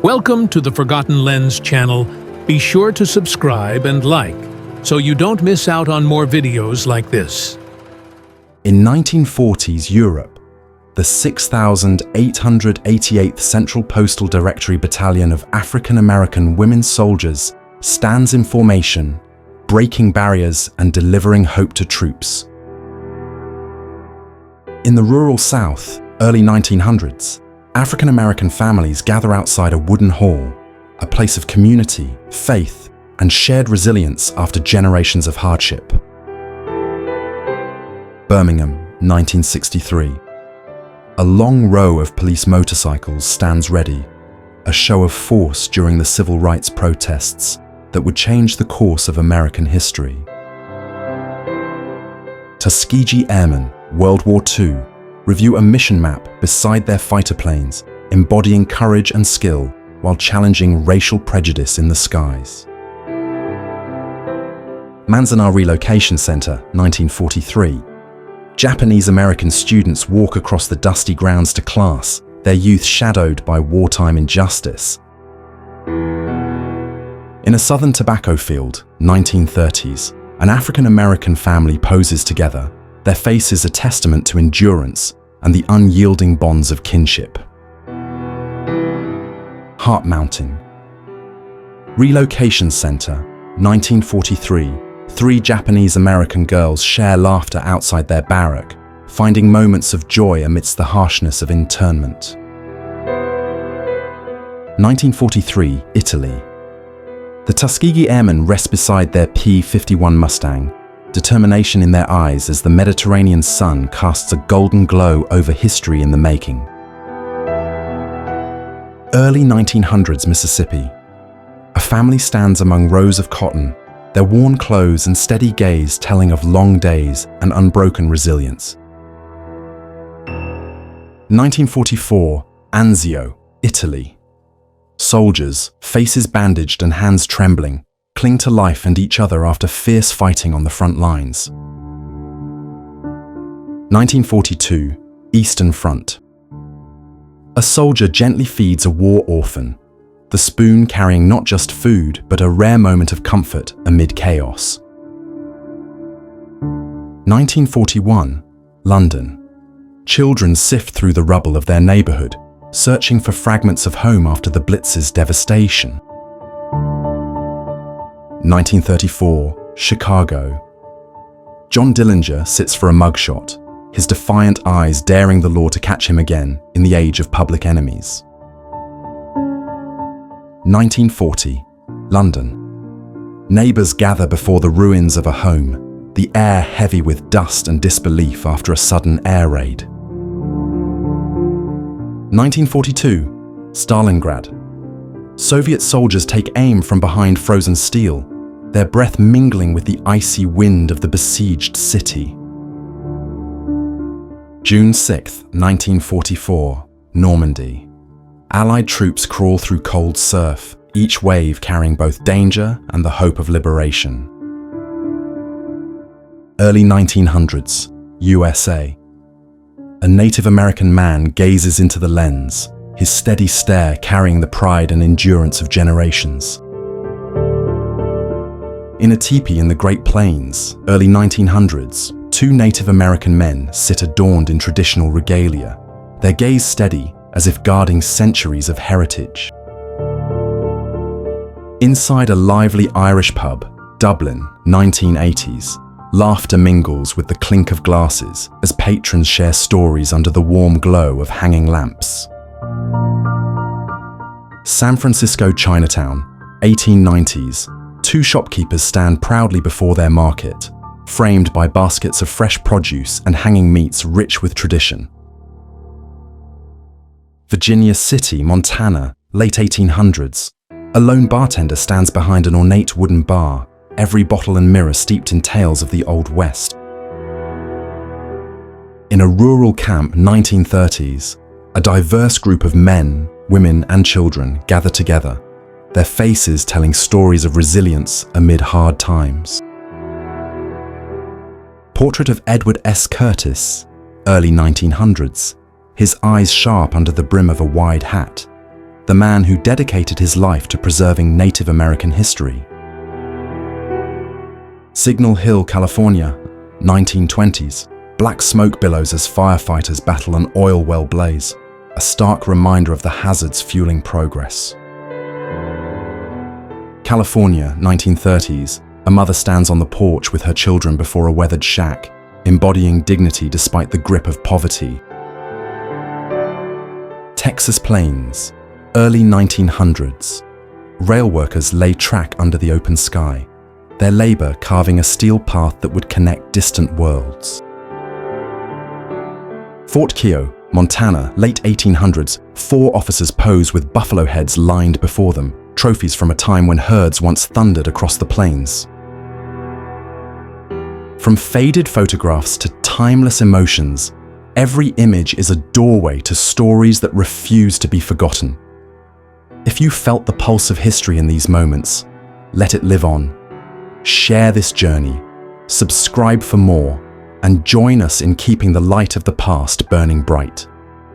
Welcome to the Forgotten Lens channel. Be sure to subscribe and like, so you don't miss out on more videos like this. In 1940s Europe, the 6,888th Central Postal Directory Battalion of African American women soldiers stands in formation, breaking barriers and delivering hope to troops. In the rural South, early 1900s, African American families gather outside a wooden hall, a place of community, faith, and shared resilience after generations of hardship. Birmingham, 1963. A long row of police motorcycles stands ready, a show of force during the civil rights protests that would change the course of American history. Tuskegee Airmen, World War II, review a mission map beside their fighter planes, embodying courage and skill while challenging racial prejudice in the skies. Manzanar Relocation Center, 1943. Japanese-American students walk across the dusty grounds to class, their youth shadowed by wartime injustice. In a southern tobacco field, 1930s, an African-American family poses together, their faces a testament to endurance and the unyielding bonds of kinship. Heart Mountain. Relocation Center, 1943. Three Japanese-American girls share laughter outside their barrack, finding moments of joy amidst the harshness of internment. 1943, Italy. The Tuskegee Airmen rest beside their P-51 Mustang, determination in their eyes as the Mediterranean sun casts a golden glow over history in the making. Early 1900s Mississippi. A family stands among rows of cotton, their worn clothes and steady gaze telling of long days and unbroken resilience. 1944, Anzio, Italy. Soldiers, faces bandaged and hands trembling, cling to life and each other after fierce fighting on the front lines. 1942, Eastern Front. A soldier gently feeds a war orphan, the spoon carrying not just food, but a rare moment of comfort amid chaos. 1941, London. Children sift through the rubble of their neighborhood, searching for fragments of home after the Blitz's devastation. 1934, Chicago. John Dillinger sits for a mugshot, his defiant eyes daring the law to catch him again in the age of public enemies. 1940, London. Neighbours gather before the ruins of a home, the air heavy with dust and disbelief after a sudden air raid. 1942, Stalingrad. Soviet soldiers take aim from behind frozen steel, their breath mingling with the icy wind of the besieged city. June 6, 1944, Normandy. Allied troops crawl through cold surf, each wave carrying both danger and the hope of liberation. Early 1900s, USA. A Native American man gazes into the lens, his steady stare carrying the pride and endurance of generations. In a teepee in the Great Plains, early 1900s, two Native American men sit adorned in traditional regalia, their gaze steady as if guarding centuries of heritage. Inside a lively Irish pub, Dublin, 1980s, laughter mingles with the clink of glasses as patrons share stories under the warm glow of hanging lamps. San Francisco Chinatown, 1890s. Two shopkeepers stand proudly before their market, framed by baskets of fresh produce and hanging meats rich with tradition. Virginia City, Montana, late 1800s. A lone bartender stands behind an ornate wooden bar, every bottle and mirror steeped in tales of the Old West. In a rural camp, 1930s, a diverse group of men, women and children gather together, their faces telling stories of resilience amid hard times. Portrait of Edward S. Curtis, early 1900s, his eyes sharp under the brim of a wide hat, the man who dedicated his life to preserving Native American history. Signal Hill, California, 1920s. Black smoke billows as firefighters battle an oil well blaze, a stark reminder of the hazards fueling progress. California, 1930s. A mother stands on the porch with her children before a weathered shack, embodying dignity despite the grip of poverty. Texas Plains, early 1900s. Rail workers lay track under the open sky, their labor carving a steel path that would connect distant worlds. Fort Keogh, Montana, late 1800s. 4 officers pose with buffalo heads lined before them, trophies from a time when herds once thundered across the plains. From faded photographs to timeless emotions, every image is a doorway to stories that refuse to be forgotten. If you felt the pulse of history in these moments, let it live on. Share this journey, subscribe for more, and join us in keeping the light of the past burning bright.